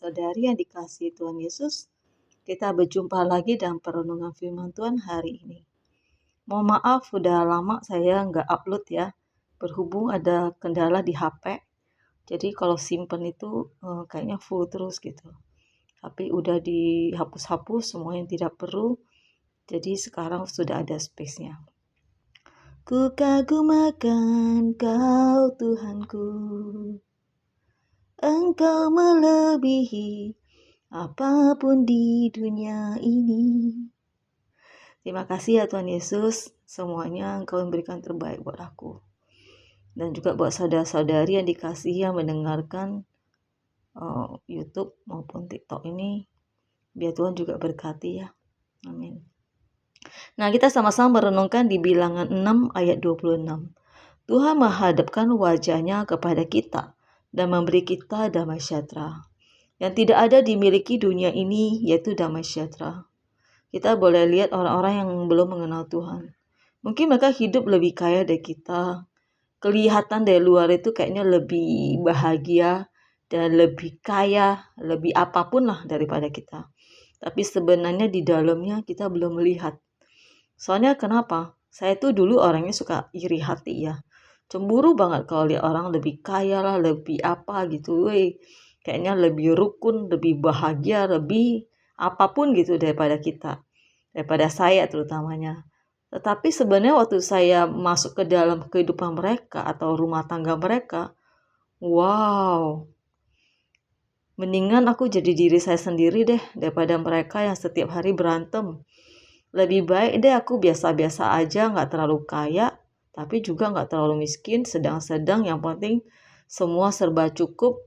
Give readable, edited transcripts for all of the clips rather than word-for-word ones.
saudara-saudari yang dikasihi Tuhan Yesus, kita berjumpa lagi dalam perenungan firman Tuhan hari ini. Mohon maaf, udah lama saya nggak upload ya, berhubung ada kendala di HP. Jadi kalau simpen itu kayaknya full terus gitu. Tapi udah dihapus-hapus semua yang tidak perlu, jadi sekarang sudah ada space-nya. Ku kagumkan Kau Tuhanku, Engkau melebihi apapun di dunia ini. Terima kasih ya Tuhan Yesus, semuanya Engkau memberikan terbaik buat aku. Dan juga buat saudara-saudari yang dikasihi yang mendengarkan YouTube maupun TikTok ini, biar Tuhan juga berkati ya. Amin. Nah, kita sama-sama merenungkan di Bilangan 6 ayat 26. Tuhan menghadapkan wajahnya kepada kita dan memberi kita damai sejahtera. Yang tidak ada dimiliki dunia ini, yaitu damai sejahtera. Kita boleh lihat orang-orang yang belum mengenal Tuhan. Mungkin mereka hidup lebih kaya dari kita. Kelihatan dari luar itu kayaknya lebih bahagia dan lebih kaya, lebih apapun lah daripada kita. Tapi sebenarnya di dalamnya kita belum melihat. Soalnya kenapa? Saya tuh dulu orangnya suka iri hati ya. Cemburu banget kalau lihat orang lebih kaya lah, lebih apa gitu. Kayaknya lebih rukun, lebih bahagia, lebih apapun gitu daripada kita. Daripada saya terutamanya. Tetapi sebenarnya waktu saya masuk ke dalam kehidupan mereka atau rumah tangga mereka, wow. Mendingan aku jadi diri saya sendiri deh daripada mereka yang setiap hari berantem. Lebih baik deh aku biasa-biasa aja, gak terlalu kaya, tapi juga gak terlalu miskin, sedang-sedang, yang penting semua serba cukup,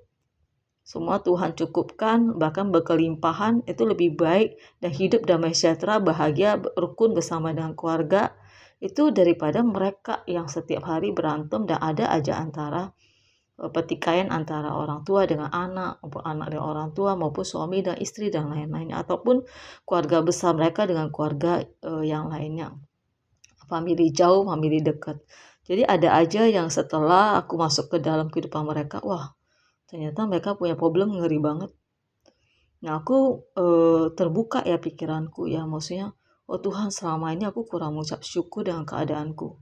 semua Tuhan cukupkan, bahkan berkelimpahan, itu lebih baik, dan hidup damai sejahtera, bahagia, rukun bersama dengan keluarga, itu daripada mereka yang setiap hari berantem dan ada aja antara pertikaian antara orang tua dengan anak, maupun anak dengan orang tua, maupun suami dan istri dan lain-lainnya, ataupun keluarga besar mereka dengan keluarga yang lainnya, famili jauh, famili dekat. Jadi ada aja yang setelah aku masuk ke dalam kehidupan mereka, wah ternyata mereka punya problem ngeri banget. Nah aku terbuka ya pikiranku ya, maksudnya oh Tuhan selama ini aku kurang mengucap syukur dengan keadaanku.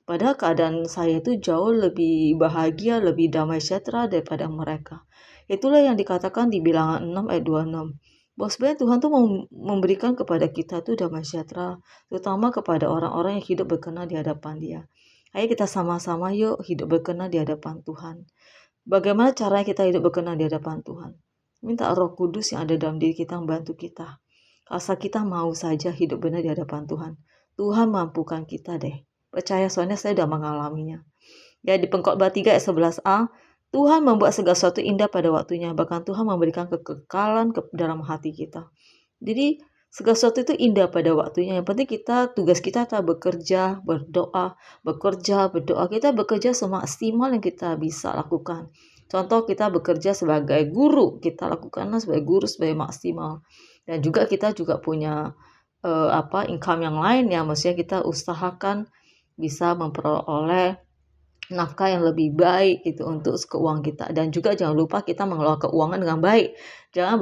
Padahal keadaan saya itu jauh lebih bahagia, lebih damai sejahtera daripada mereka. Itulah yang dikatakan di Bilangan 6 ayat 26. Bahwa sebenarnya Tuhan tuh memberikan kepada kita tuh damai sejahtera, terutama kepada orang-orang yang hidup berkenan di hadapan Dia. Ayo kita sama-sama yuk hidup berkenan di hadapan Tuhan. Bagaimana caranya kita hidup berkenan di hadapan Tuhan? Minta Roh Kudus yang ada dalam diri kita membantu kita. Asal kita mau saja hidup benar di hadapan Tuhan. Tuhan mampukan kita deh. Percaya, soalnya saya sudah mengalaminya. Ya, di Pengkhotbah 3 ayat 11a, Tuhan membuat segala sesuatu indah pada waktunya. Bahkan Tuhan memberikan kekekalan ke dalam hati kita. Jadi segala sesuatu itu indah pada waktunya. Yang penting tugas kita adalah bekerja, berdoa. Kita bekerja semaksimal yang kita bisa lakukan. Contoh kita bekerja sebagai guru, kita lakukanlah sebagai guru sebagai maksimal. Dan juga kita juga punya income yang lain ya, maksudnya kita usahakan bisa memperoleh nafkah yang lebih baik itu untuk keuangan kita. Dan juga jangan lupa kita mengelola keuangan dengan baik. Bukan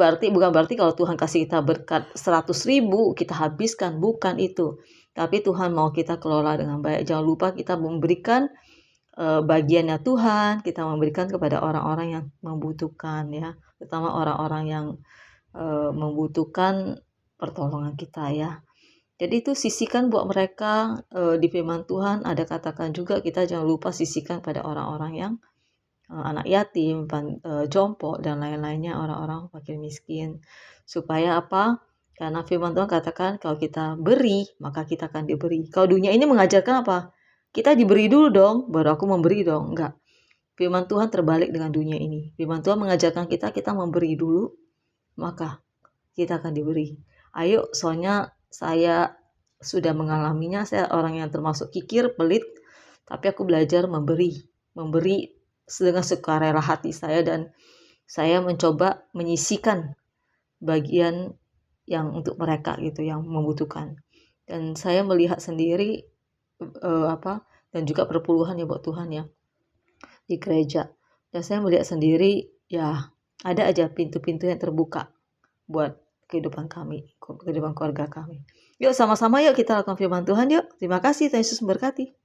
berarti kalau Tuhan kasih kita berkat 100.000 kita habiskan, bukan itu. Tapi Tuhan mau kita kelola dengan baik. Jangan lupa kita memberikan bagiannya Tuhan, kita memberikan kepada orang-orang yang membutuhkan ya, terutama orang-orang yang membutuhkan pertolongan kita ya. Jadi itu sisihkan buat mereka. Di firman Tuhan ada katakan juga kita jangan lupa sisihkan pada orang-orang yang anak yatim, jompo dan lain-lainnya, orang-orang fakir miskin. Supaya apa? Karena firman Tuhan katakan kalau kita beri maka kita akan diberi. Kalau dunia ini mengajarkan apa? Kita diberi dulu dong, baru aku memberi dong. Enggak. Firman Tuhan terbalik dengan dunia ini. Firman Tuhan mengajarkan kita memberi dulu, maka kita akan diberi. Ayo, soalnya saya sudah mengalaminya. Saya orang yang termasuk kikir, pelit, tapi aku belajar memberi dengan sukarela hati saya, dan saya mencoba menyisihkan bagian yang untuk mereka gitu, yang membutuhkan. Dan saya melihat sendiri dan juga perpuluhan ya buat Tuhan ya di gereja. Dan saya melihat sendiri ya, ada aja pintu-pintu yang terbuka buat kehidupan kami, kehidupan keluarga kami. Yuk sama-sama yuk kita lakukan firman Tuhan yuk. Terima kasih, Tuhan Yesus memberkati.